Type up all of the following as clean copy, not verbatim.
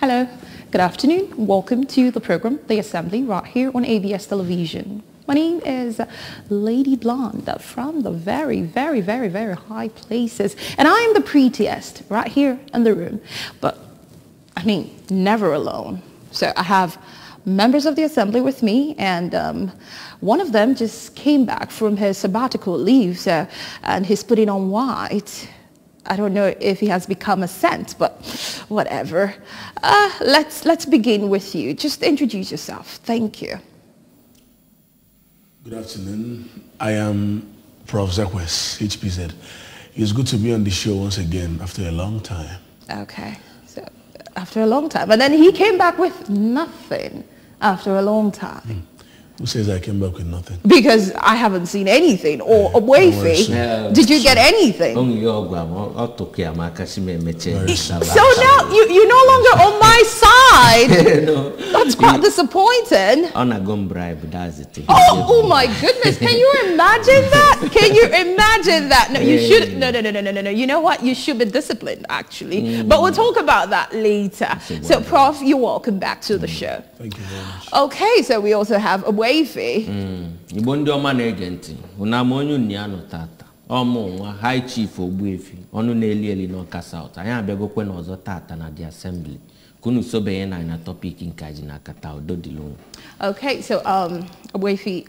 Hello, good afternoon. Welcome to the program, The Assembly, right here on ABS Television. My name is Lady Blonde from the very, very, very, very high places. And I am the prettiest right here in the room. But, I mean, never alone. So I have members of the Assembly with me, and one of them just came back from his sabbatical leave, and he's putting on white. I don't know if he has become a saint, but whatever. Let's begin with you. Just introduce yourself. Thank you. Good afternoon. I am Prof. Zekwes, HPZ. It's good to be on the show once again after a long time. Okay, so after a long time. And then he came back with nothing after a long time. Who says I came back with nothing? Because I haven't seen anything. Or Wavy, did you get anything? So now you're no longer on my side. No. That's quite disappointing. Oh my goodness. Can you imagine that? Can you imagine that? No, you should. No. You know what? You should be disciplined, actually. But we'll talk about that later. So, Prof, you're welcome back to the show. Thank you very much. Okay, so we also have a Wavy. High Chief Obuefi, onu na-eli no South. Anyị abịagokwe n'ọzọ tata na the assembly. Kunu sobe na ina topic nkaji na kata ododilo. Okay, so Wavy,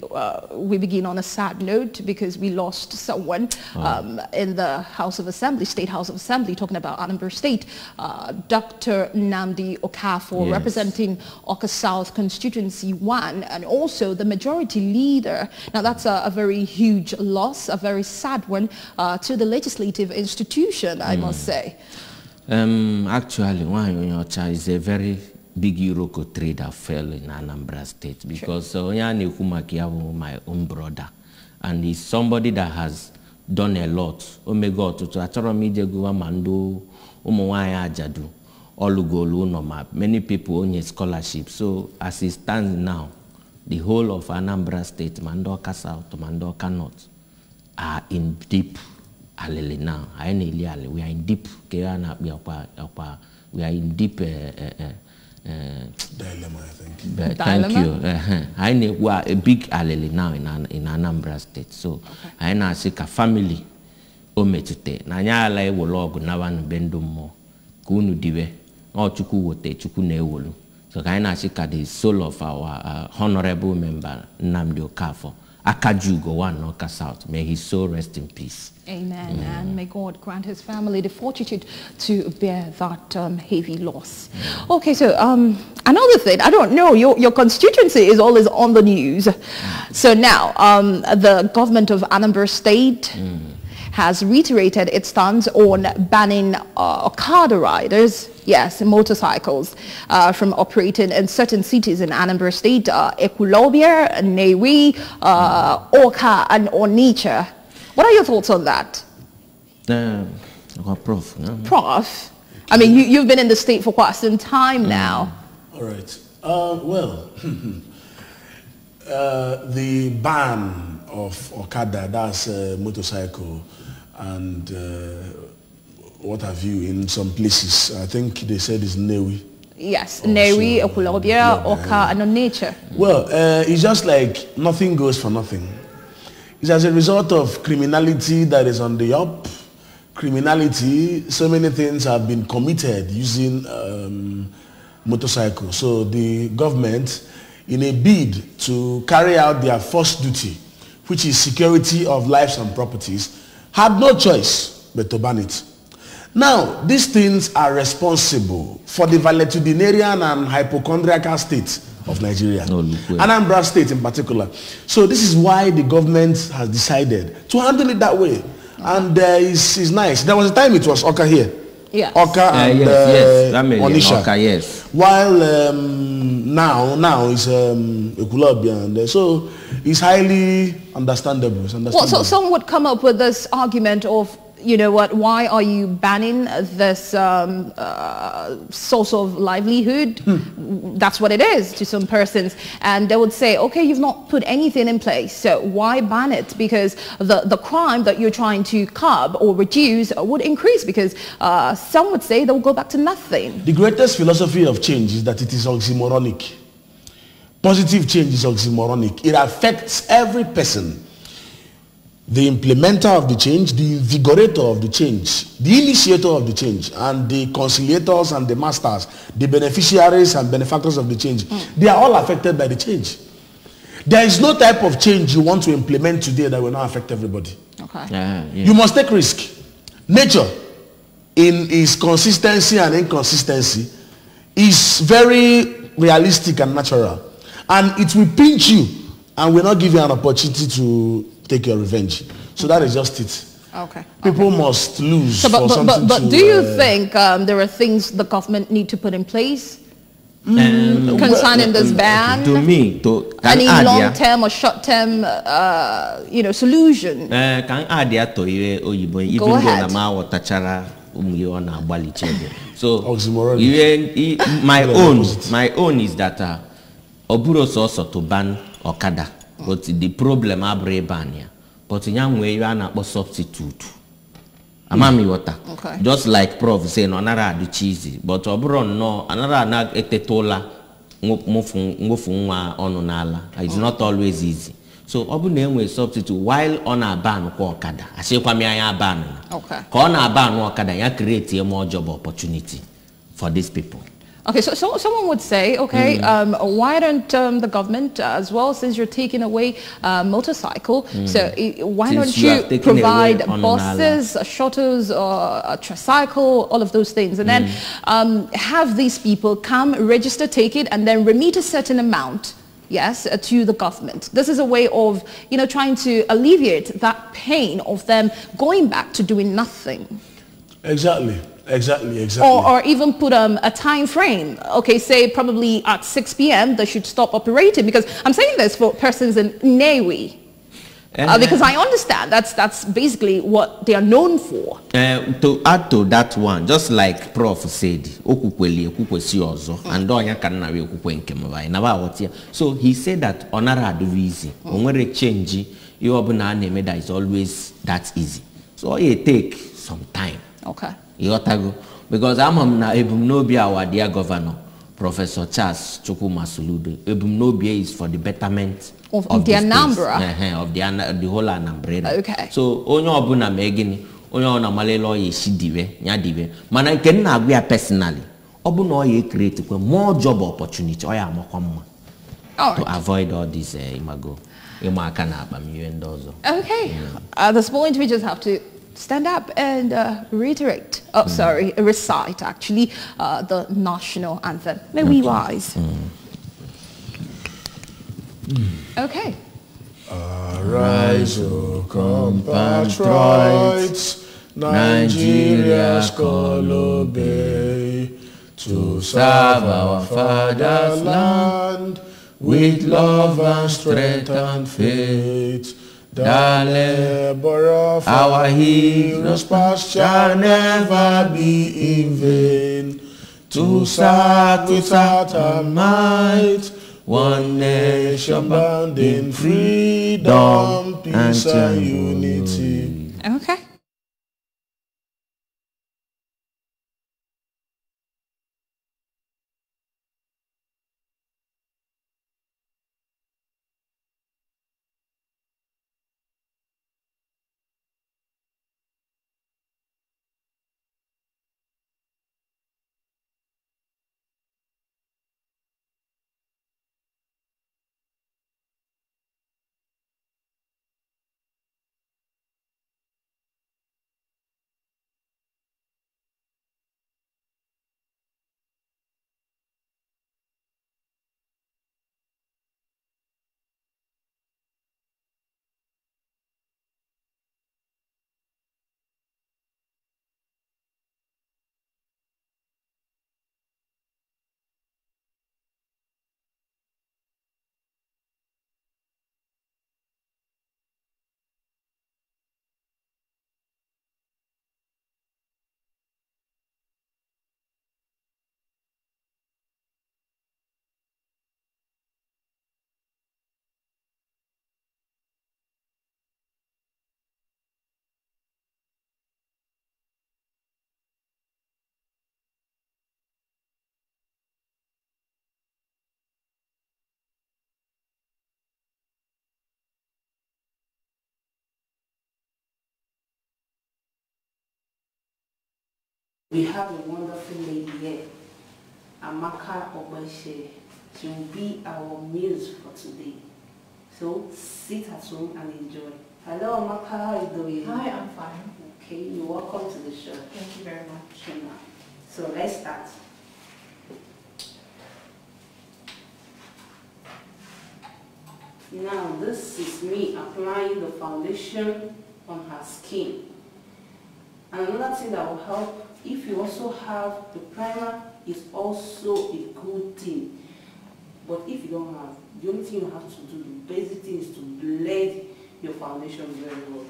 we begin on a sad note because we lost someone in the House of Assembly, State House of Assembly, talking about Anambra State, Dr. Nnamdi Okafor, yes, representing Awka South Constituency 1, and also the majority leader. Now that's a very huge loss, a very sad one to the legislative institution, I must say. Actually, Wanyocha is a very big Euroko trader fell in Anambra State because my own brother, and he's somebody that has done a lot. Omega to Mando Ajadu, Olugolu, many people own a scholarship. So as it stands now, the whole of Anambra State, Mandoka South, Mandoka North, are in deep alele now. We are in deep. We are in deep dilemma, I think. Thank you. We are a big alele now in Anambra State. So I na seek a family ometute. Nanya alai wologu na wan bendo mo kunu diwe. O chuku wote chuku ne wolu. So I na seek the soul of our honorable member Nnamdi Okafor. Akajugo one Awka South. May his soul rest in peace. Amen. And may God grant his family the fortitude to bear that heavy loss. Okay, so another thing, I don't know, your constituency is always on the news. So now, the government of Anambra State has reiterated its stance on banning Okada riders, yes, motorcycles, from operating in certain cities in Anambra State, Ekwulobia, Nnewi, Awka, and Onitsha. What are your thoughts on that? Prof. Prof, I mean, you've been in the state for quite some time now. All right. Well, the ban of Okada, that's motorcycle, and what have you, in some places, I think they said it's Nnewi. Yes, Nnewi, Ekwulobia, Awka, and Onitsha. Well, it's just like nothing goes for nothing. It's as a result of criminality that is on the up. Criminality, so many things have been committed using motorcycles. So the government, in a bid to carry out their first duty, which is security of lives and properties, had no choice but to ban it. Now, these things are responsible for the valetudinarian and hypochondriacal state of Nigeria, Anambra State in particular. So this is why the government has decided to handle it that way. And it's nice. There was a time it was Awka here. Yeah. Awka and Onitsha. Yes. While now it's Ekwulobia, and so it's highly understandable. Well, so some would come up with this argument of you know what, why are you banning this source of livelihood? That's what it is to some persons. And they would say, okay, you've not put anything in place, so why ban it? Because the crime that you're trying to curb or reduce would increase, because some would say they'll go back to nothing. The greatest philosophy of change is that it is oxymoronic. Positive change is oxymoronic. It affects every person. The implementer of the change, the invigorator of the change, the initiator of the change, and the conciliators and the masters, the beneficiaries and benefactors of the change, they are all affected by the change. There is no type of change you want to implement today that will not affect everybody. Okay. Yeah. You must take risk. Nature, in its consistency and inconsistency, is very realistic and natural. And it will pinch you and will not give you an opportunity to take your revenge. So that is just it. Okay. People must lose So, for something but to... do you think there are things the government need to put in place concerning this ban? To me, any long-term or short-term, solution? Can add that to you, even Go ahead. So my own is that Oburos also to ban Okada. But the problem is ban, but in young way you are not a substitute. Amami water. Okay. Just like Prof saying another do cheesy, but Obron no another nag etetola ngofunwa onunala. It's not always easy. So Obune we substitute while on a ban ko Okada. I say kwa miya ban. Okay. On a ban Okada ya create a more job opportunity for these people. Okay, so someone would say, okay, why don't the government, as well, since you're taking away motorcycle, so why don't you provide buses, shuttles, or a tricycle, all of those things, and then have these people come, register, take it, and then remit a certain amount, yes, to the government. This is a way of, trying to alleviate that pain of them going back to doing nothing. Exactly. Or even put a time frame. Okay, say probably at 6 p.m. they should stop operating, because I'm saying this for persons in Newi. Because I understand that's basically what they are known for. To add to that one, just like Prof said, so he said that onara do easy. When we change, you open that is always that easy. So it take some time. Okay. Because I'm na Ebumnobia, our dear governor, Professor Charles Chukuma Suludo. Ebumnobia is for the betterment of the Anambra. Of the whole Anambra. Okay. So onyo obuna megini, onyo na malelo ye shidiwe, nyadiwe. Mana ken na agwe personally. Obuna ye create more job opportunity. Oya mokwamma. To avoid all this imago. Okay. At this point we just have to stand up and reiterate, recite actually the national anthem. May we rise? Okay. Arise, O compatriots, Nigeria's call obey, to serve our father's land with love and strength and faith. The labor of our heroes past shall never be in vain. To serve without our might, one nation bound in freedom, peace and unity. Okay. We have a wonderful lady here, Amaka Obashe. She will be our muse for today. So sit at home and enjoy. Hello Amaka, how are you doing? Hi, I'm fine. Okay, you're welcome to the show. Thank you very much. So let's start. Now this is me applying the foundation on her skin. And another thing that will help, if you also have the primer, is also a good thing. But if you don't have, the only thing you have to do, the basic thing is to blend your foundation very well.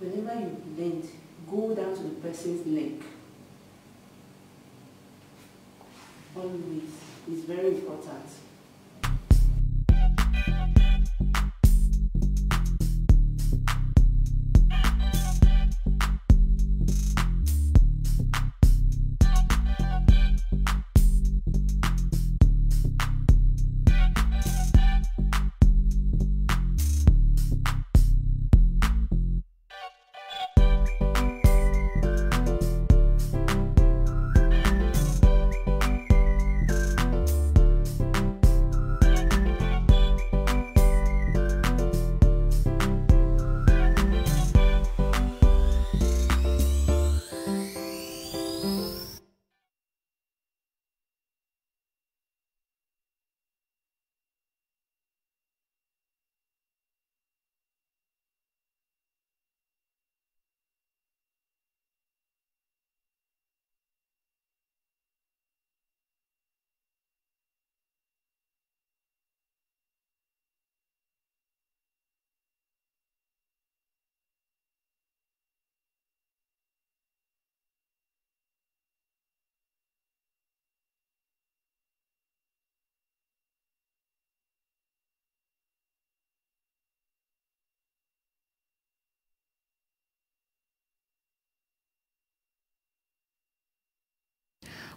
Whenever you blend, go down to the person's neck. Always. It's very important.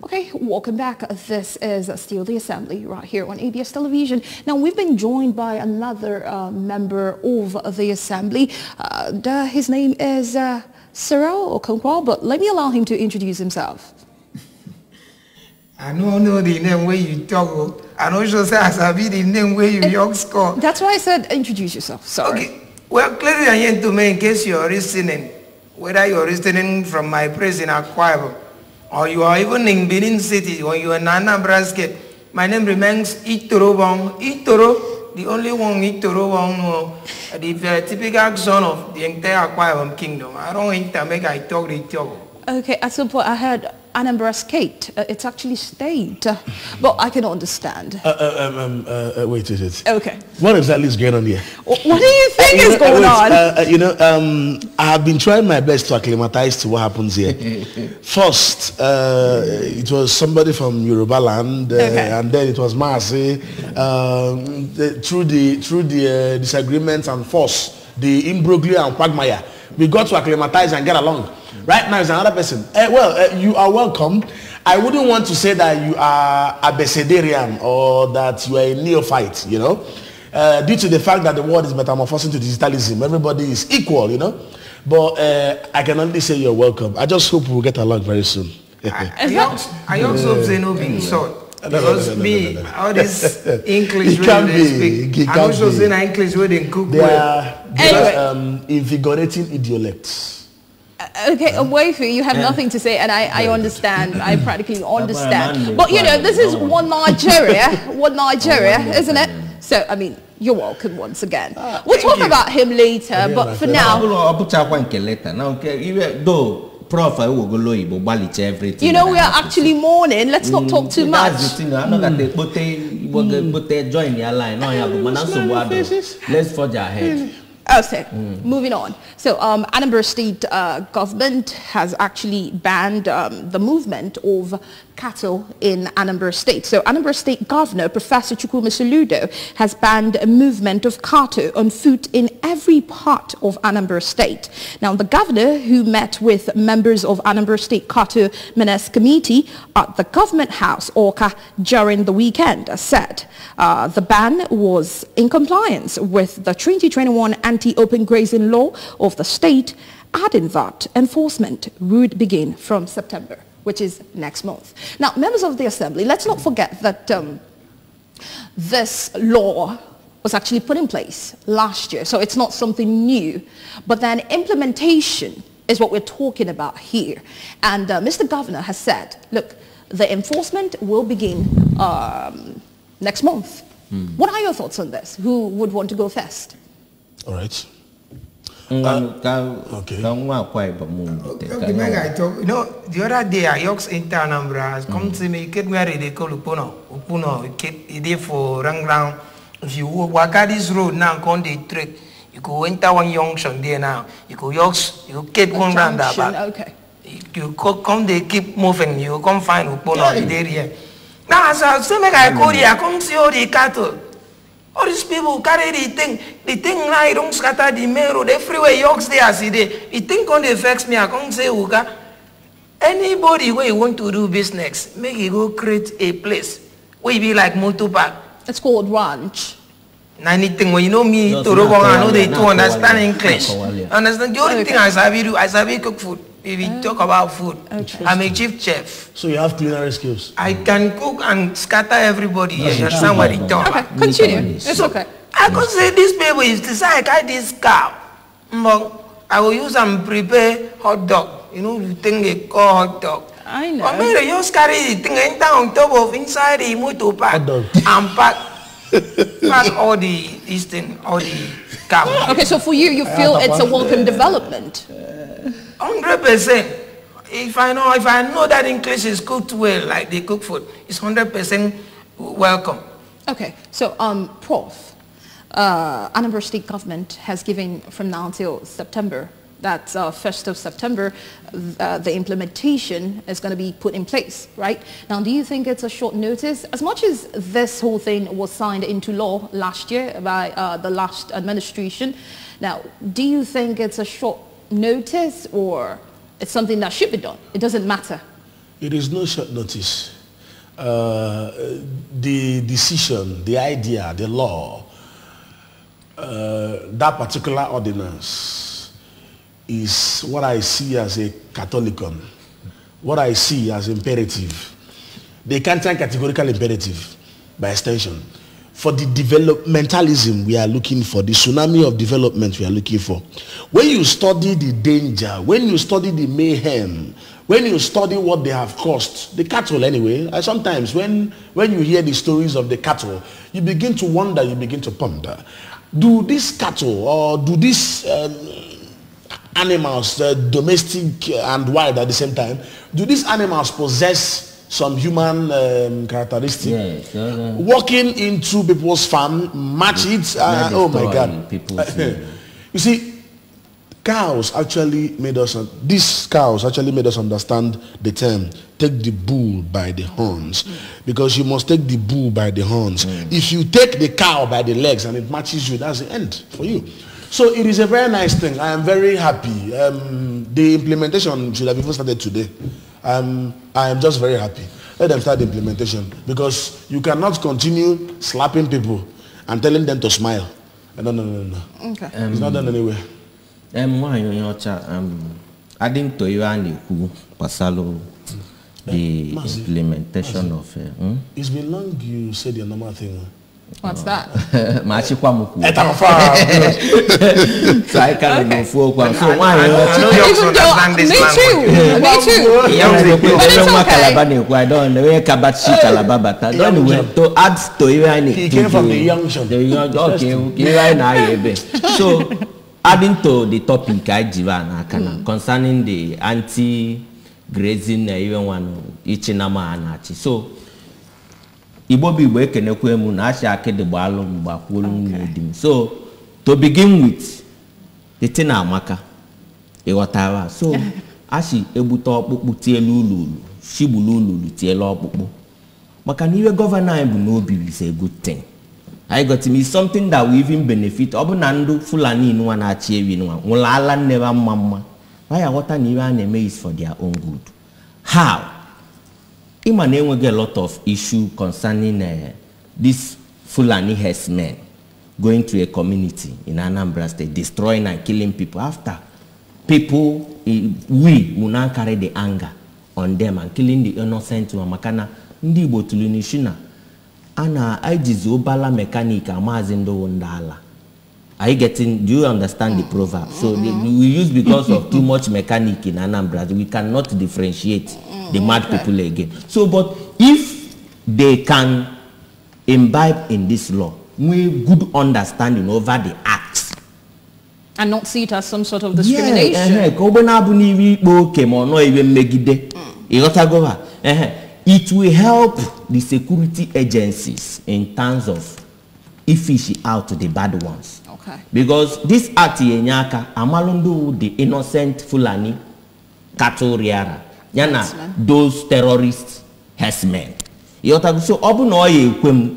Okay, welcome back. This is still the Assembly right here on ABS Television. Now, we've been joined by another member of the Assembly. His name is Cyril Okonkwo, but let me allow him to introduce himself. I don't know the name where you talk. I don't also say I be the name where you young score. That's why I said introduce yourself. Sorry. Okay. Well, clearly I am to me in case you're listening, whether you're listening from my place in Akwa, or you are even in Benin City, or you are in ANAMBRA STATE, my name remains Itoro. Itoro, the only one Itoro, the typical son of the entire Akwa kingdom. I don't want to make I talk the talk. Okay, at some point I heard ANAMBRA STATE. It's actually state, but I can understand. Wait. Okay. What exactly is going on here? What do you think is going on? I have been trying my best to acclimatize to what happens here. First, it was somebody from Yoruba land, and then it was Marseille. Through the disagreements and force, the imbroglio and quagmire, we got to acclimatize and get along. Right now is another person. You are welcome. I wouldn't want to say that you are a Becedarian or that you are a neophyte, you know, due to the fact that the world is metamorphosing to digitalism. Everybody is equal, you know. But I can only say you're welcome. I just hope we'll get along very soon. I also hope they know being short. Because me, all this English where they speak, I also say English where they cook well. They are invigorating idiolects. Okay, Waifu, you have nothing to say, and I understand. I practically understand. But you know, this is one Nigeria, isn't it? So, I mean, you're welcome once again. We'll talk about him later, but for now... You know, we are actually mourning. Let's not talk too much. Let's forge ahead. Okay, moving on. So Anambra State government has actually banned the movement of cattle in Anambra State. So Anambra State Governor Professor Chukwuma Soludo has banned a movement of cattle on foot in every part of Anambra State. Now the governor, who met with members of Anambra State Cattle Menace Committee at the government house, Orca, during the weekend, said the ban was in compliance with the 2021 Anti-Open Grazing Law of the state, adding that enforcement would begin from September, which is next month. Now, members of the Assembly, let's not forget that this law was actually put in place last year, so it's not something new. But then implementation is what we're talking about here. And Mr. Governor has said, look, the enforcement will begin next month. What are your thoughts on this? Who would want to go first? All right. Okay. The other day, I asked Anambra has come to me, get married, they call Upuno, it for rang. If you walk out this road now, come the trek, you go enter one junction there now, you go yoks, you get one round that back. Okay. You come, they keep moving, you come find Upuno in the area. Now, as I say, I go there, I come see all the cattle. All these people carry the thing now, don't scatter the main road, the freeway yokes there, see the thing can affect me, I can't say, Uga. Anybody where you want to do business, make you go create a place where you be like motor park. It's called ranch. Anything when you know me, Itoro, I know they do understand English. Understand? The only thing I sabi cook food. If we talk about food, I'm a chief chef. So you have culinary skills? I can cook and scatter everybody. You understand what it does? Okay, continue. It's okay. I could say this people is decide I this cow. I will use and prepare hot dog. You know the thing they call hot dog. I know. But maybe you just carry the thing enter on top of inside the motor park and pack all these things, all the cow. Okay, so for you, you feel it's a welcome development. 100%. If I know that English is cooked well, like they cook food, it's 100% welcome. Okay, so Prof, Anambra State government has given from now until September. That's 1st of September. The implementation is going to be put in place, right? Now, do you think it's a short notice? As much as this whole thing was signed into law last year by the last administration, now, do you think it's a short notice or it's something that should be done? It doesn't matter. It is no short notice. The decision, the idea, the law, that particular ordinance is what I see as a Catholicon, what I see as imperative. The Kantian categorical imperative by extension. For the developmentalism we are looking for, the tsunami of development we are looking for. When you study the danger, when you study the mayhem, when you study what they have caused, the cattle anyway, sometimes when you hear the stories of the cattle, you begin to wonder, you begin to ponder. Do these cattle or do these animals, domestic and wild at the same time, do these animals possess some human characteristics? Yes, walking into people's farm, match it, oh my God. You see, cows actually made us, these cows actually made us understand the term, take the bull by the horns. Because you must take the bull by the horns. If you take the cow by the legs and it matches you, that's the end for you. So it is a very nice thing. I am very happy. The implementation should have even started today. I am just very happy. Let them start the implementation, because you cannot continue slapping people and telling them to smile. No. Okay. It's not done anywhere. Adding to you and Pasalo, the implementation of it's been long you said the normal thing. What's that? So I can't go for one. So why? Me too. But it's okay. To add to you, he came from the junction. Okay. So adding to the topic I concerning the anti-grazing even one Ichinama anachi. So so to begin with, the thing amaka ịghọtara so ashi ebuta ọkpụkpụ tielu ululu shibulu ululu tielu ọkpụkpụ maka na iwe gọvanọ anyị bụ n'obi is a good thing. I got me something that will even benefit Obunandu Fulani no one achieve no one ala never mama. Why I water name is for their own good. How? Imane will get a lot of issue concerning this Fulani herdsmen going to a community in Anambra State, destroying and killing people after people we will now carry the anger on them and killing the innocent Makana Ndi Botulunishina. Ana aijizi obala mechanic amazindo wondala. Are you getting? Do you understand the proverb? So we use because of too much mechanic in Anambra, we cannot differentiate the mad people again. So, but if they can imbibe in this law, we good understanding over the acts. And not see it as some sort of discrimination. It will help the security agencies in terms of efficient out the bad ones. Okay. Because this act yenyaka amalundu the innocent Fulani cattle rearer. Yana those terrorist herdsmen. So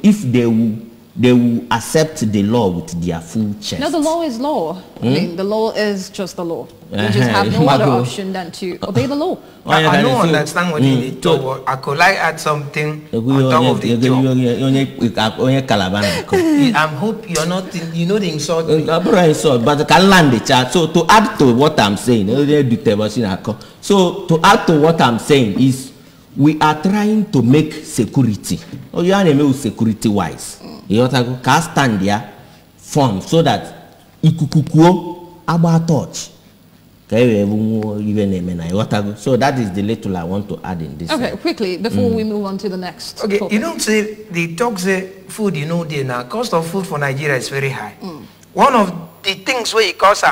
if they will accept the law with their full chest. No, the law is law. I mean, the law is just the law. We just have no other option than to obey the law. I don't understand what you talk. I could like add something on top of the job. I hope you're not, you know the insult. But I can land the chat. So to add to what I'm saying, so to add to what I'm saying is, we are trying to make security. Oh, you are security wise. You have to cast stand there form so that ikukukuo about touch. So that is the little I want to add in this. Okay, quickly before we move on to the next. Okay, topic. you don't say the talk say food. You know, the cost of food for Nigeria is very high. One of the things where it costs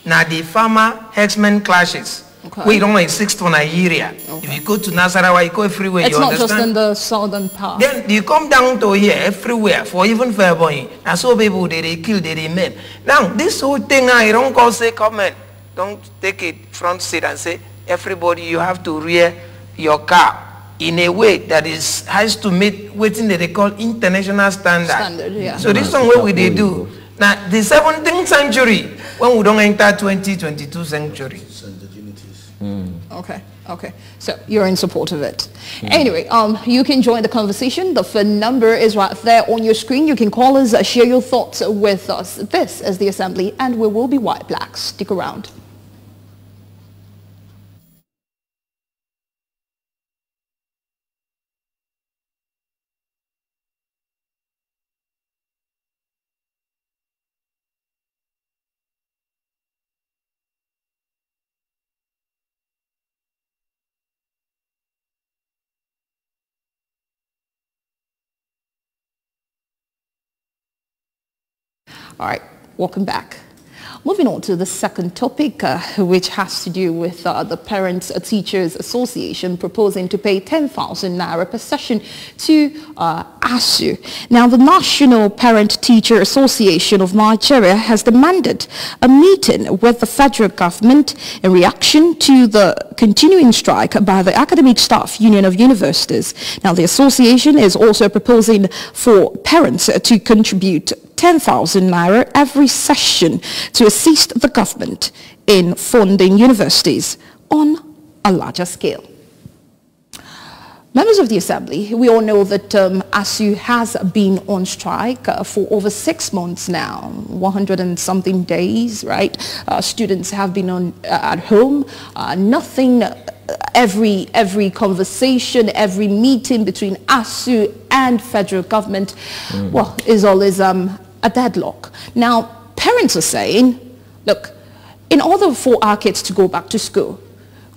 now the farmer herdsmen clashes. Okay. We don't exist for Nigeria. Okay. If you go to Nasarawa, you go everywhere. It's you not understand? just in the southern part. Then you come down to here everywhere for even Fairboy. And so people they kill, they men. Now this whole thing I don't call say comment. Don't take it front seat and say everybody you have to rear your car in a way that has to meet waiting that they call international standard. Yeah. So this one what we they do. Now the 17th century when we don't enter 2022 century. Okay. So you're in support of it. Anyway, you can join the conversation. The phone number is right there on your screen. You can call us, share your thoughts with us. This is the Assembly, and we will be white black. Stick around. All right, welcome back. Moving on to the second topic, which has to do with the Parents Teachers Association proposing to pay 10,000 naira per session to ASUU. Now, the National Parent Teacher Association of Nigeria has demanded a meeting with the federal government in reaction to the continuing strike by the Academic Staff Union of Universities. Now, the association is also proposing for parents to contribute 10,000 naira every session to assist the government in funding universities on a larger scale. Members of the Assembly, we all know that ASUU has been on strike for over 6 months now, 100 and something days, right? Students have been at home, nothing. Every conversation, every meeting between ASUU and federal government, well, is always a deadlock. Now, parents are saying, look, in order for our kids to go back to school,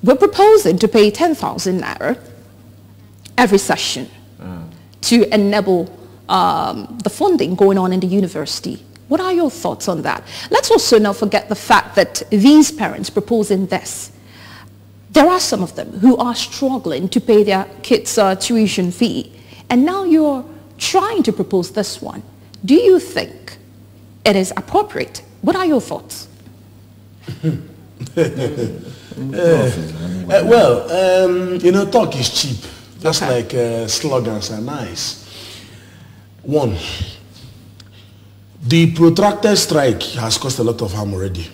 we're proposing to pay 10,000 naira every session to enable the funding going on in the university. What are your thoughts on that? Let's also not forget the fact that these parents proposing this, there are some of them who are struggling to pay their kids' tuition fee. And now you're trying to propose this one. Do you think it is appropriate? What are your thoughts? Talk is cheap. Just like slogans are nice. One, the protracted strike has caused a lot of harm already.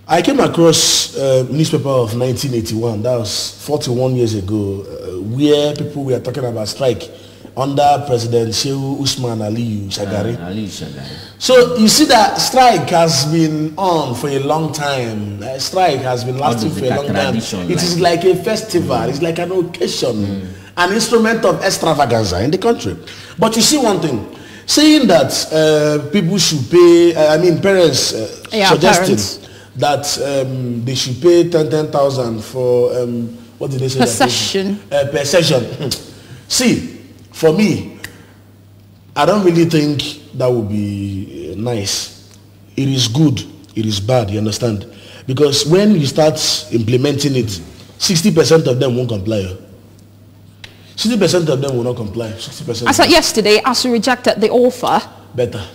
I came across a newspaper of 1981, that was 41 years ago, where people were talking about strike under President Shehu Usman Aliyu Shagari. So you see that strike has been on for a long time. Strike has been lasting for a long time. It is like a festival. It's like an occasion, an instrument of extravaganza in the country. But you see one thing, saying that people should pay, parents suggesting that they should pay 10,000 for, what did they say? Per session. Per session. See, for me, I don't really think that would be nice. It is good, it is bad, you understand? Because when you start implementing it, 60% of them won't comply. 60% of them will not comply. 60%. As of yesterday, ASUU rejected the offer. Better.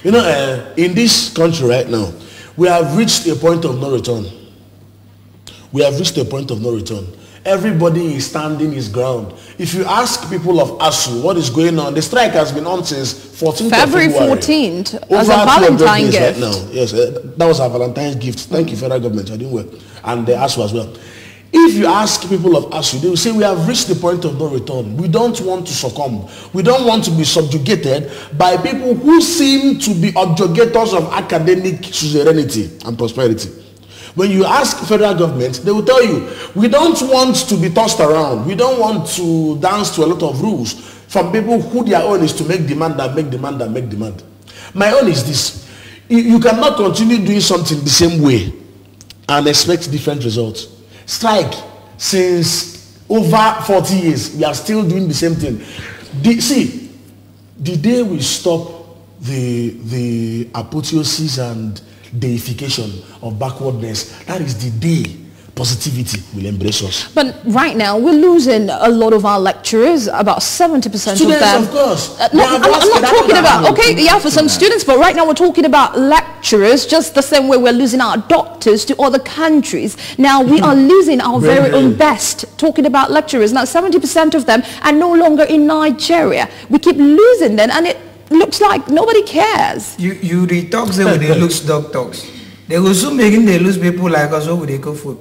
In this country right now, we have reached a point of no return. Everybody is standing his ground. If you ask people of ASUU what is going on, the strike has been on since 14th February 14th as a Valentine gift. Right now. Yes, that was our Valentine's gift. Thank you, federal government. I didn't work. And the ASUU as well. If you ask people of ASUU, they will say we have reached the point of no return. We don't want to succumb. We don't want to be subjugated by people who seem to be objurgators of academic suzerainty and prosperity. When you ask federal government, they will tell you, we don't want to be tossed around. We don't want to dance to a lot of rules from people who their own is to make demand and make demand and make demand. My own is this. You cannot continue doing something the same way and expect different results. Strike, since over 40 years, we are still doing the same thing. The day we stop the apotheosis and deification of backwardness, that is the day positivity will embrace us. But right now, we're losing a lot of our lecturers, about 70% of them. Students, of course. I'm not talking about, for some students, but right now we're talking about lecturers, just the same way we're losing our doctors to other countries. Now we are losing our very own best, talking about lecturers. Now 70% of them are no longer in Nigeria. We keep losing them, and it looks like nobody cares. You the talks with the looks doctors. They will soon begin to lose people like us over they cook food.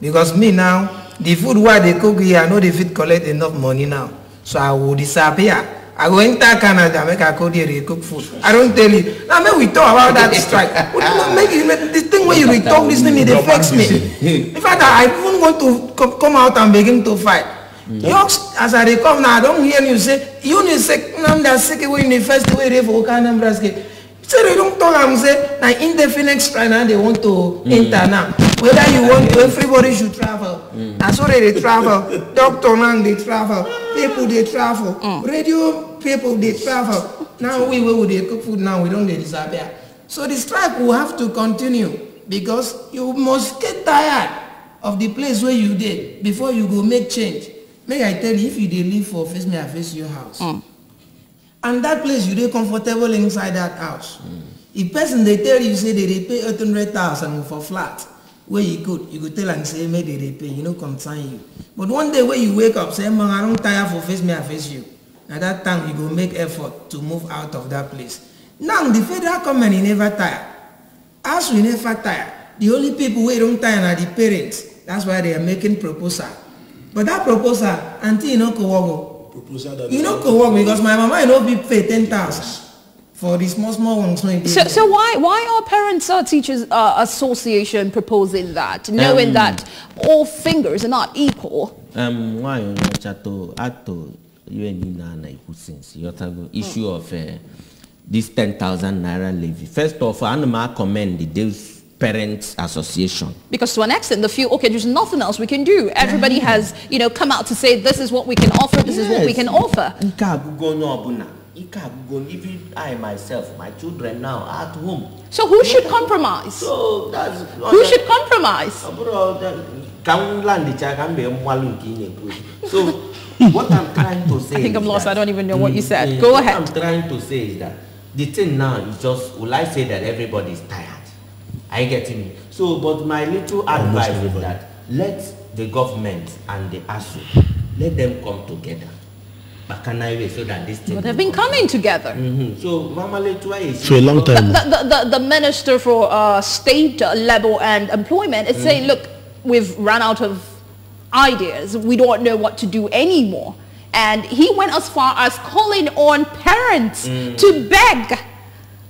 Because me now, the food where they cook here, I know they fit collect enough money now. So I will disappear. I go enter Canada, make a code here, they cook food. I don't tell you. Now when we talk about that strike, this thing where you talk this thing, it affects me. In fact, I even want to come out and begin to fight. As I come now, I don't hear you say, you need to say, I'm the second way in the first way they for ANAMBRA STATE. So they don't talk and say, now indefinite strike now they want to enter now. Whether you want to, everybody should travel. That's why they travel. Doctor now they travel. People they travel. Radio people they travel. Now we will they cook food now, we don't disappear. So the strike will have to continue because you must get tired of the place where you did before you go make change. May I tell you, if you did live for face me, I face your house. And that place you did comfortable inside that house. If person they tell you say they pay 800,000 for flat, where you could tell and say maybe they pay, you know, concern you. But one day when you wake up, say, man, I don't tire for face me, I face you. At that time you go make effort to move out of that place. Now the federal government never tire. As we never tire, the only people who don't tire are the parents. That's why they are making proposal. But that proposal, until you know, you know, because my mama, you know, be pay 10,000 for the small ones. So why are Parents Teachers Association proposing that, knowing that all fingers are not equal? Issue of this 10,000 naira levy. First of all, I commend the Parents Association. Because to an extent, they feel, okay, there's nothing else we can do. Everybody has, you know, come out to say this is what we can offer, this is what we can offer. Even I myself, my children now are at home. So who should compromise? So that's who should compromise? So what I'm trying to say, I think I'm lost. I don't even know what you said. Go ahead. What I'm trying to say is that the thing now is just, will I say that everybody is tired? I get me. So, but my little advice is that let the government and the ASUU, let them come together. So that this thing. But they've been coming together. So, for a long time. The Minister for State Level and Employment is saying, look, we've run out of ideas. We don't know what to do anymore. And he went as far as calling on parents to beg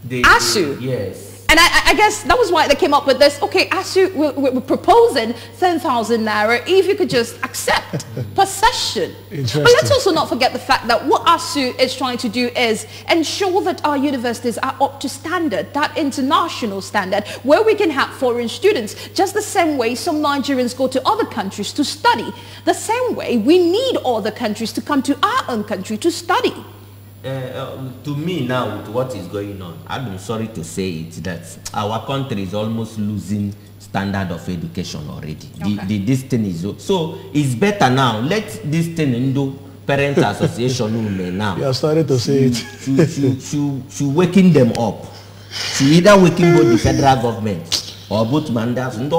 ASUU. Yes. And I guess that was why they came up with this. Okay, ASUU, we're proposing 10,000 naira if you could just accept possession. But let's also not forget the fact that what ASUU is trying to do is ensure that our universities are up to standard, that international standard, where we can have foreign students. Just the same way some Nigerians go to other countries to study. The same way we need other countries to come to our own country to study. To me now, with what is going on, I'm sorry to say it, that our country is almost losing standard of education already. This thing is so it's better now. Let this thing into Parents Association now. You are starting to say it. To waking them up. To either waking both the federal government or both mandates. Now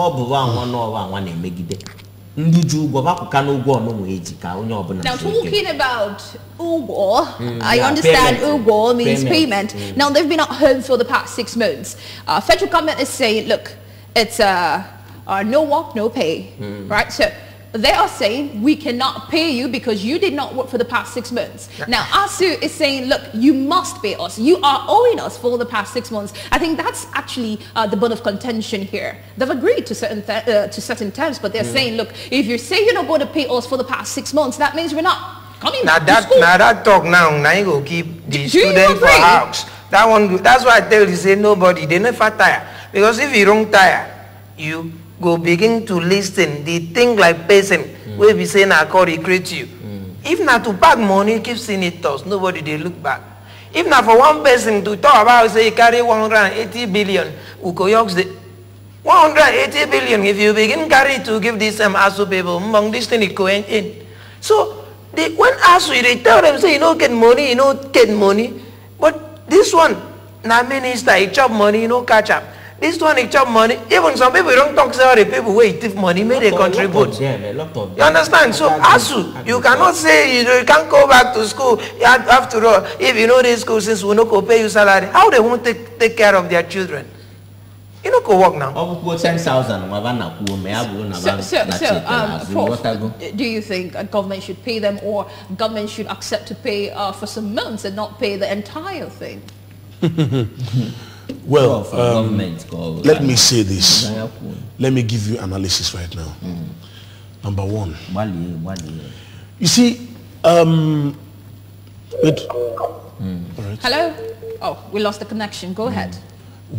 talking about Ugo, I understand Ugo means payment. Now they've been at home for the past 6 months. Federal government is saying, look, it's no work, no pay, right? So they are saying we cannot pay you because you did not work for the past 6 months. Now ASUU is saying, look, you must pay us. You are owing us for the past 6 months. I think that's actually the bone of contention here. They've agreed to certain terms, but they're saying, look, if you say you're not going to pay us for the past 6 months, that means we're not coming back to school. Now that talk now you go keep the student for house. That one, that's why I tell you, say nobody, they never tire. Because if you don't tire, you go begin to listen the thing like person will be saying I call recruit you. If not to pack money, keep senators, nobody they look back. If not for one person to talk about say carry 180 billion, Ukoyoks the 180 billion, if you begin carry to give this ASUU people among this thing it going in. So when ASUU they tell them say you don't get money, you don't get money. But this one, now minister, he chop money, you know catch up. This one he chop money. Even some people don't talk about the people who thief money, may they contribute. You understand? So ASUU, you cannot say you can't go back to school. After all, if you know this school since we no go pay you salary, how they won't take care of their children? You know go work now. 10,000. Do you think a government should pay them, or government should accept to pay for some months and not pay the entire thing? Well, let me say this. Let me give you analysis right now. Number one. You see, wait. Right. Hello? Oh, we lost the connection. Go ahead.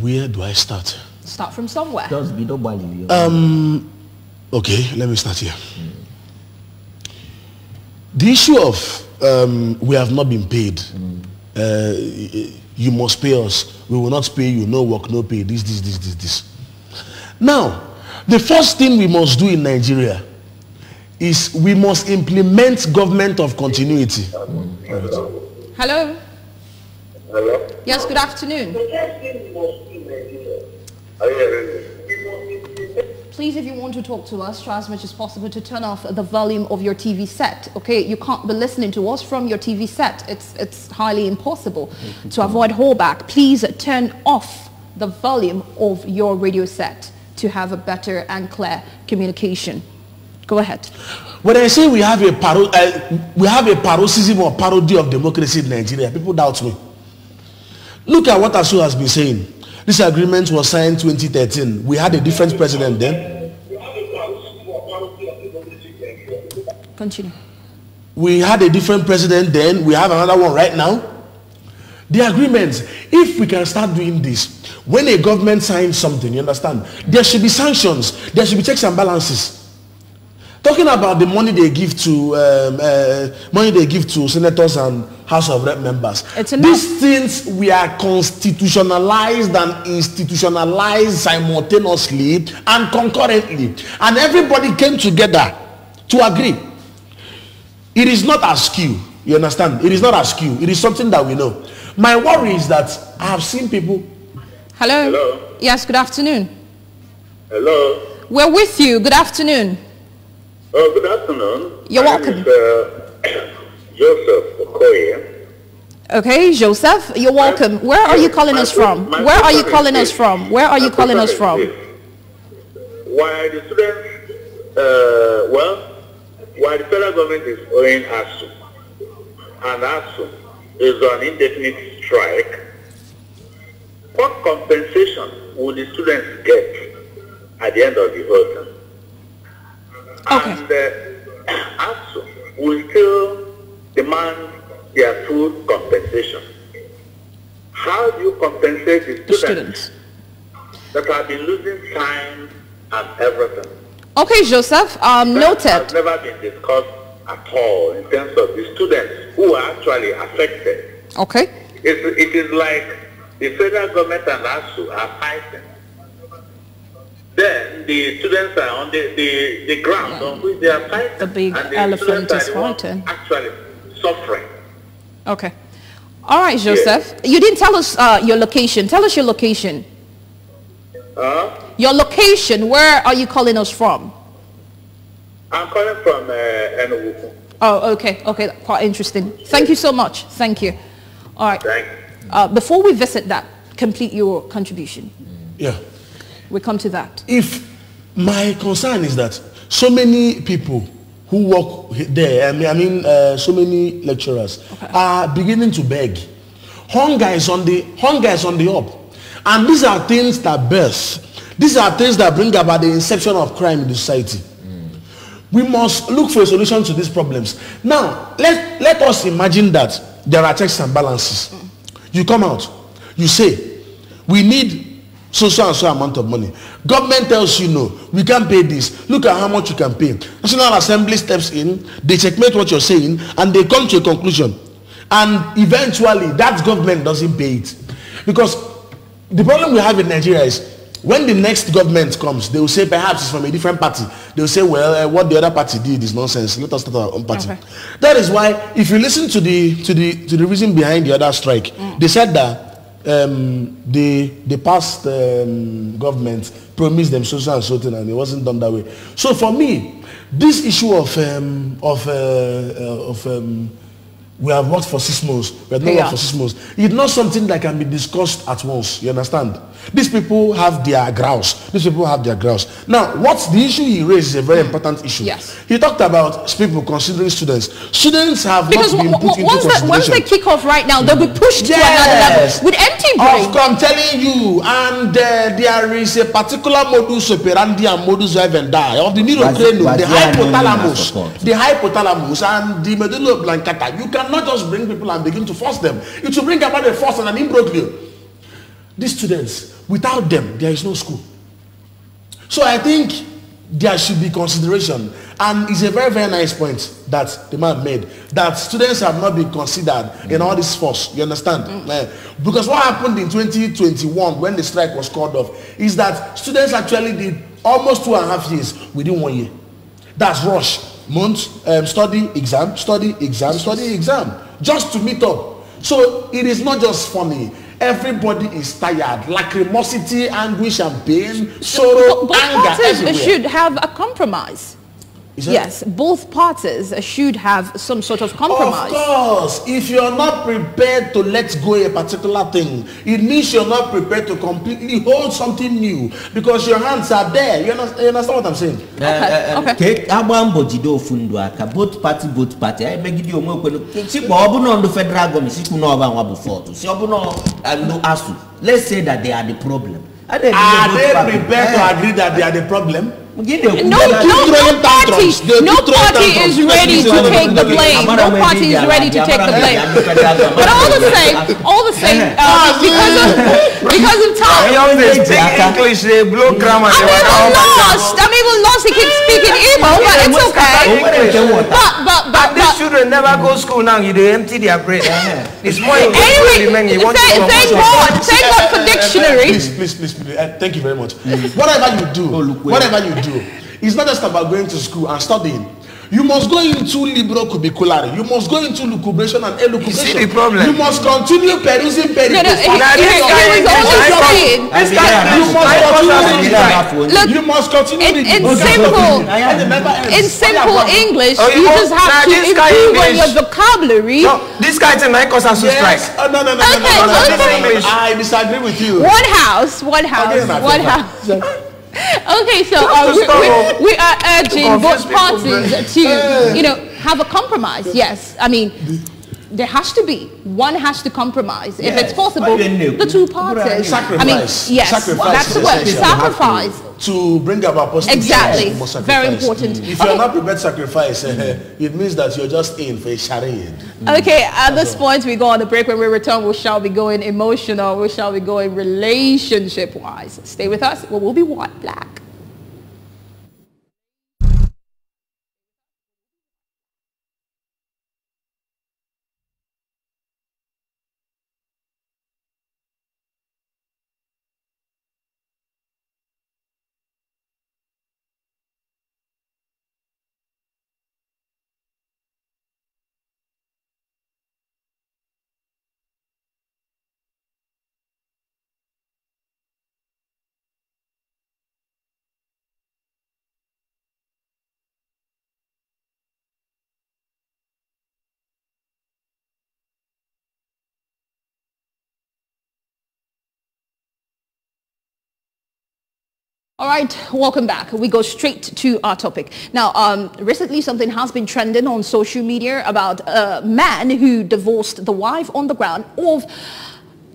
Where do I start? Start from somewhere. Okay, let me start here. The issue of we have not been paid. You must pay us. We will not pay you. No work, no pay. This. Now, the first thing we must do in Nigeria is we must implement government of continuity. Right. Hello? Hello? Yes, good afternoon. Please, if you want to talk to us, try as much as possible to turn off the volume of your TV set. Okay, you can't be listening to us from your TV set. It's highly impossible. To avoid holdback, please turn off the volume of your radio set to have a better and clear communication. Go ahead. When I say we have a paroxysm or parody of democracy in Nigeria, people doubt me. Look at what ASUU has been saying. This agreement was signed 2013. We had a different president then. Continue. We had a different president then. We have another one right now. The agreements, if we can start doing this, when a government signs something, you understand, there should be sanctions. There should be checks and balances. Talking about the money they give to senators and House of Rep members. These things we are constitutionalized and institutionalized simultaneously and concurrently, and everybody came together to agree. It is not askew. You understand? It is not askew. It is something that we know. My worry is that I have seen people. Hello. Yes. Good afternoon. Hello. We're with you. Good afternoon. Oh, good afternoon. You're My welcome. name is, Joseph Okoye. Okay, Joseph, you're welcome. Where are you calling us from? Where are you calling us from? Where are you calling us from? Why the students, why the federal government is owing ASUU, and ASUU is on indefinite strike, what compensation will the students get at the end of the whole term? Okay. And ASUU will still demand their full compensation. How do you compensate the students that have been losing time and everything? Okay, Joseph, noted. That has never been discussed at all in terms of the students who are actually affected. Okay. It is like the federal government and ASUU are fighting. Then the students are on the ground on which they are fighting. The big and the elephant students is are the ones fighting. actually suffering. Okay. All right, Joseph. You didn't tell us your location. Tell us your location. Your location. Where are you calling us from? I'm calling from Enugu. Oh, okay. Okay, quite interesting. Thank you so much. Thank you. All right. Thanks. Before we visit that, complete your contribution. Yeah. We come to that. If my concern is that so many people who work there, so many lecturers are beginning to beg. Hunger is on the up. And these are things that burst. These are things that bring about the inception of crime in the society. We must look for a solution to these problems. Now, let us imagine that there are checks and balances. You come out, you say, we need so and so amount of money. Government tells you no, we can't pay this. Look at how much you can pay. National Assembly steps in, they checkmate what you're saying, and they come to a conclusion. And eventually, that government doesn't pay it. Because the problem we have in Nigeria is, when the next government comes, they will say perhaps it's from a different party. They will say, well, what the other party did is nonsense. Let us start our own party. Okay. That is why, if you listen to the reason behind the other strike, they said that the past government promised them so and so thing, and it wasn't done that way. So for me, this issue of we have worked for 6 months, we have not worked for 6 months, it's not something that can be discussed at once. You understand? These people have their grouse. Now, what's the issue he raised is a very important issue. Yes. He talked about people considering students. Students have not been put into consideration. Once they kick off right now, they'll be pushed to another level with empty brain. I'm telling you, and there is a particular modus operandi and modus vivendi of the neurocranium, the hypothalamus and the medulla oblongata. You cannot just bring people and begin to force them. It will bring about a force and an imbroglio. These students, without them, there is no school. So I think there should be consideration. And it's a very, very nice point that the man made, that students have not been considered in all this force. You understand? Because what happened in 2021 when the strike was called off is that students actually did almost 2.5 years within 1 year. That's rush. Months, study, exam, just to meet up. So it is not just funny. Everybody is tired. Lacrimosity, anguish, and pain, sorrow, anger parties everywhere. Should have a compromise. Yes, both parties should have some sort of compromise. Of course, if you're not prepared to let go a particular thing, it means you're not prepared to completely hold something new because your hands are there. You understand what I'm saying? Okay. Both party. I beg you, the federal government. Let's say that they are the problem. Are they prepared to agree that they are the problem? No party is ready to take the blame. No party is ready to take the blame. But all the same, because of time. They speak English, they blow grammar. I'm even lost. He keeps speaking Igbo, but it's okay. But these children never go to school now. They empty their brain. It's more anyway, thank God for dictionary. Please. Thank you very much. Whatever you do, it's not just about going to school and studying. You must go into libro cubiculare. You must go into lucubration and elucubration. You see the problem? You must continue perusing pericles. You must continue reading. In simple English, you just have to improve on your vocabulary. No, this guy tonight cause ASUU Strike. No. I disagree with you. One house. Okay, so we are urging both parties to, have a compromise. Yes, I mean, there has to be. One has to compromise. If it's possible, the two parties. Sacrifice. I mean, yes, that's the word. Sacrifice. To bring about positive exactly. Very important. If you're not prepared to sacrifice, it means that you're just in for a charade. Okay, at this point, we go on the break. When we return, we shall be going emotional. We shall be going relationship-wise. Stay with us. We'll be white, black. All right, welcome back. We go straight to our topic. Now, recently something has been trending on social media about a man who divorced the wife on the ground of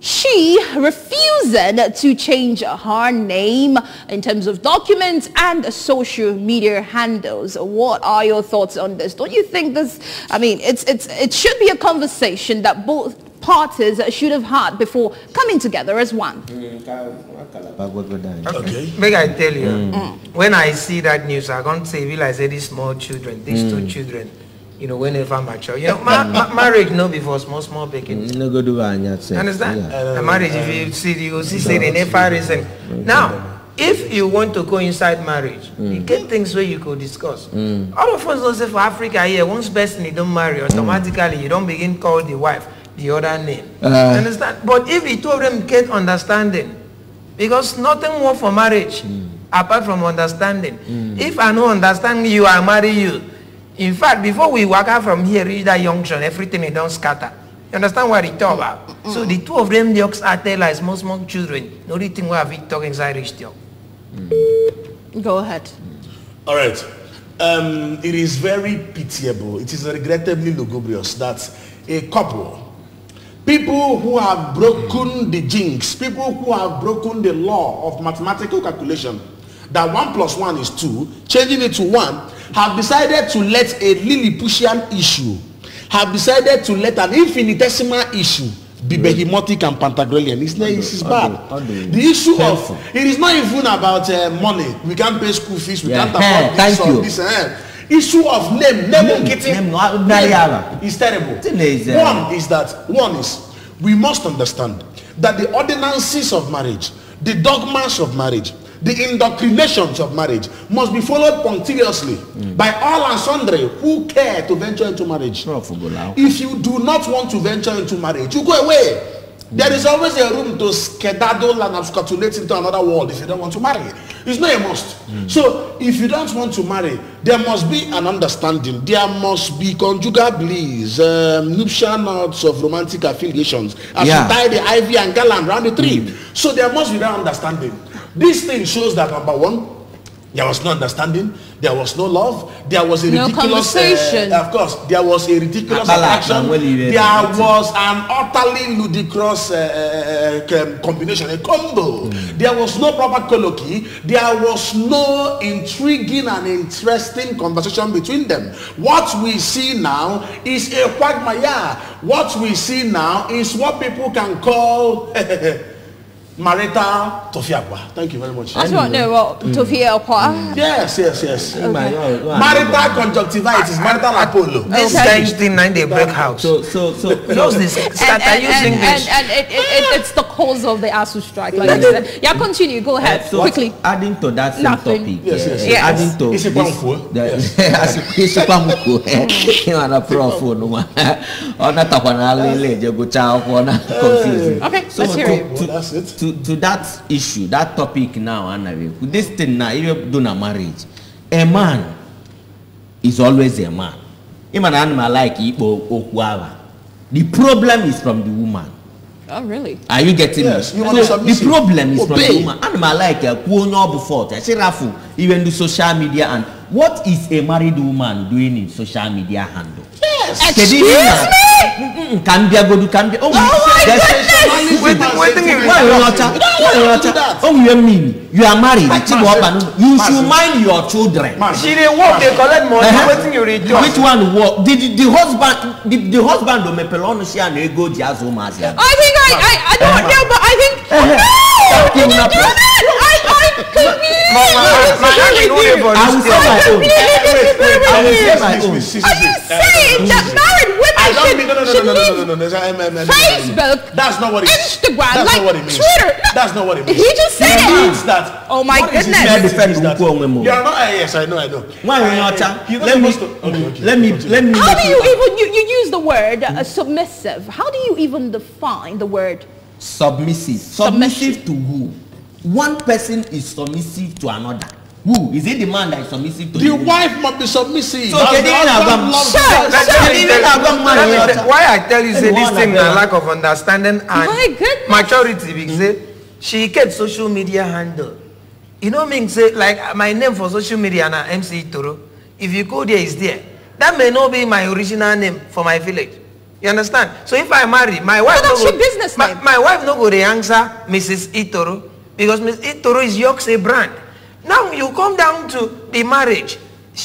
she refusing to change her name in terms of documents and social media handles. What are your thoughts on this? Don't you think this, I mean, it should be a conversation that both parties should have had before coming together as one? Okay. Make I tell you, when I see that news, I can't say, will I say these small children, these two children, whenever mature. Marriage no before small baking. No go do understand? Yeah. Marriage, if you see, you see, say they never reason. Now, if you want to go inside marriage, you get things where you could discuss. All of us don't say for Africa here, once person you don't marry, automatically you don't begin call the wife the other name. Understand? But if the two of them get understanding, because nothing more for marriage apart from understanding. If I don't understand you, I marry you. In fact, before we walk out from here, reach that junction, everything is don't scatter. You understand what he talk about? So the two of them jokes are tell like small children. The only thing we have it talk inside rich talk. Go ahead. All right. It is very pitiable. It is regrettably lugubrious that a couple, people who have broken the jinx, people who have broken the law of mathematical calculation, that 1 + 1 is 2, changing it to 1, have decided to let a Lilliputian issue, have decided to let an infinitesimal issue be behemotic and Pantagruelian. It's bad. The issue of, it is not even about money. We can't pay school fees, we can't afford this or this. Issue of name is terrible. One is we must understand that the ordinances of marriage, the dogmas of marriage, the indoctrinations of marriage must be followed punctiliously by all and sundry who care to venture into marriage. If you do not want to venture into marriage, you go away. There is always a room to skedaddle and abscatulate into another world if you don't want to marry. It's not a must. So if you don't want to marry, there must be an understanding. There must be conjugal bliss, nuptial knots of romantic affiliations as you tie the ivy and garland around the tree. So there must be that understanding. This thing shows that, number one, there was no understanding, there was no love, there was a ridiculous conversation. Of course, there was a ridiculous attraction, there was an utterly ludicrous combination, a combo. There was no proper colloquy, there was no intriguing and interesting conversation between them. What we see now is a quagmire. What we see now is what people can call marital tofiakwa. Thank you very much. I don't know what tofiakwa. Yes. Marital conjunctivitis, marital Apollo. This kind of thing, they break house. So just this. It's the cause of the ASUU strike. Like you said. Yeah, continue. Go ahead quickly. Adding to that same topic. Yes. Adding to it's a okay, so let's hear it. To that issue, that topic now, this thing now, if you do a marriage, a man is always a man. Even an animal like Okwawa. The problem is from the woman. Oh, really? Are you getting me? You so the problem is from the woman. Animal like a even the social media. And what is a married woman doing in social media handle? Yes. Excuse me? Cambia go do Cambia. Oh my goodness! Oh, you mean you are married? You should mind your children. She didn't work. They collect money. Which one work? Did the husband? The husband do me pelon she and go jazo masia. I think I don't know, but I think no. Can you do that? I will say my own. Are you saying that married women should leave Facebook? That's not what it means. Instagram, that's like not what it means. Twitter. That's not what it means. He just said it. means that. Oh my goodness. You are not. Yes, I know. Let me. How do you even you use the word submissive? How do you even define the word submissive? Submissive to who? One person is submissive to another. Who? Is it the man that is submissive to the wife must be submissive. So why I tell you say this thing a lack of understanding and maturity because she kept social media handle. You know me say like my name for social media na MC Itoro. If you go there, it's there. That may not be my original name for my village. You understand? So if I marry, my wife that's your business name. My wife no go to answer Mrs. Itoro because Mrs. Itoro is York's a brand. Now you come down to the marriage.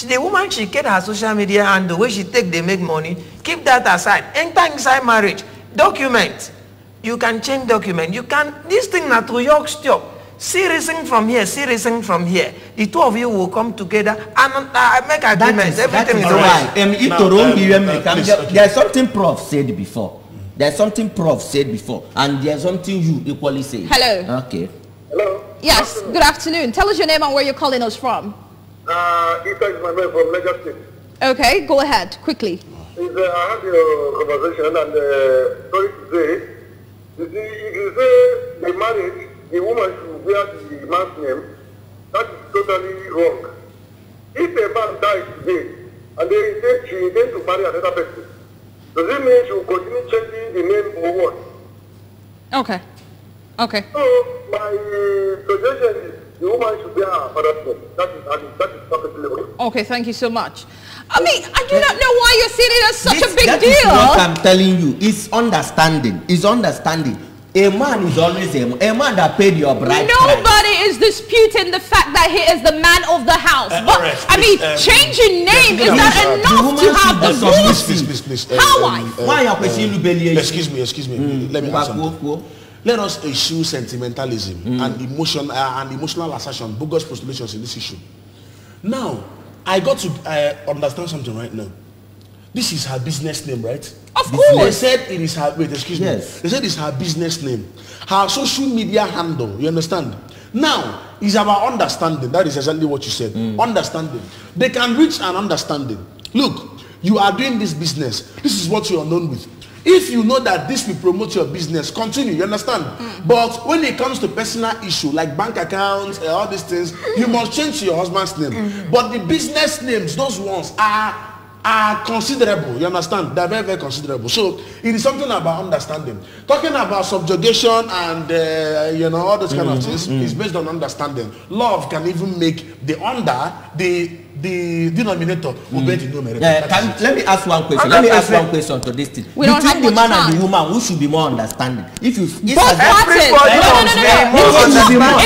The woman she get her social media and the way she take they make money. Keep that aside. Enter inside marriage. Document. You can change document. You can this thing not to York stop. See reason from here. See reason from here. The two of you will come together and make agreements. Everything is right. There's something Prof said before. There's something Prof said before, and there's something you equally say. Hello. Okay. Hello. Yes. Good afternoon. Tell us your name and where you're calling us from. Ita is my name from Lagos State. Okay. Go ahead quickly. I had your conversation and sorry to say, you see, if you say the marriage, the woman should wear the man's name, that is totally wrong. If a man dies today and she intends to marry another person, does it mean she will continue changing the name or what? Okay. Okay. So my suggestion is the woman should wear her father's name. That is perfectly okay. Okay, thank you so much. I mean, I do not know why you're seeing it as such a big deal. That is what I'm telling you. It's understanding. It's understanding. A man is always a man that paid your bride. Nobody is disputing the fact that he is the man of the house. But right, I mean, changing name is not enough to have the voice. Please. Why are you excuse me. Let me ask something. Let us eschew sentimentalism and emotional assertion, bogus postulations in this issue. Now, I got to understand something right now. This is her business name, right? Of course. They said it is her, wait, excuse me. Yes. They said it's her business name. Her social media handle, you understand? Now, it's about understanding. That is exactly what you said. Understanding. They can reach an understanding. Look, you are doing this business. This is what you are known with. If you know that this will promote your business, continue, you understand? But when it comes to personal issue like bank accounts, all these things, you must change your husband's name. But the business names, those ones are considerable, you understand? They're very, very considerable. So it is something about understanding. Talking about subjugation and all those kind of things is based on understanding. Love can even make the denominator obey the numerator. Let me ask one question. Let me ask one question to this thing. Between the man and the woman, who should be more understanding? If you both parties. No.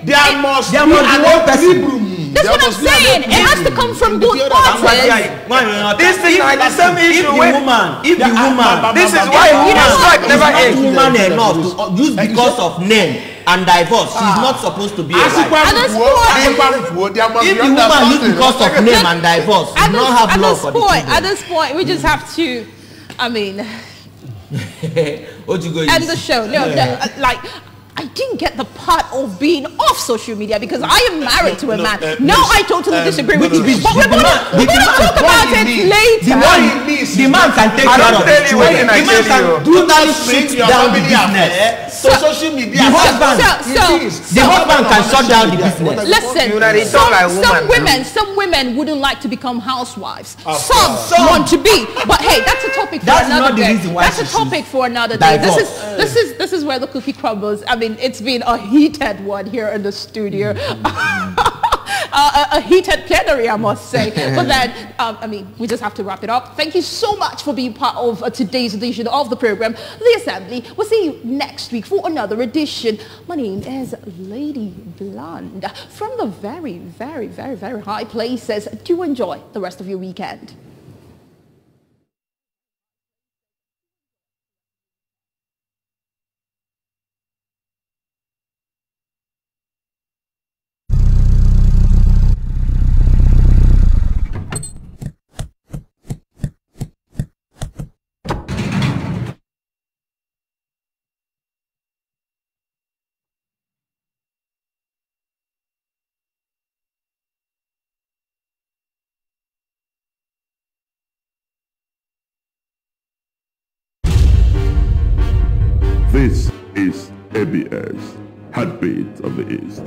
There must be one person. That's what I'm saying. It has to come from both parties. This thing is the same issue with if the woman, this is why woman strike never ends. Woman enough to use because of name and divorce, she's not supposed to be a wife. At this point, if the woman use because of name and divorce, she does not have love for the children. At this point, we just have to, I mean, end the show. No, like, I didn't get the part of being off social media because I am married to a man. No, I totally disagree with you. But we're going to talk about it later. The man can take care of the children. The man can totally shut down the business. So social media. The husband can shut down the business. Listen, some women wouldn't like to become housewives. Some want to be. But hey, that's a topic for another day. That's a topic for another day. This is where the cookie crumbles. I mean, it's been a heated one here in the studio. A heated plenary, I must say. But then, I mean, we just have to wrap it up. Thank you so much for being part of today's edition of the program, The Assembly. We'll see you next week for another edition. My name is Lady Blonde from the very, very, very, very high places. Do enjoy the rest of your weekend. This is ABS, Heartbeat of the East.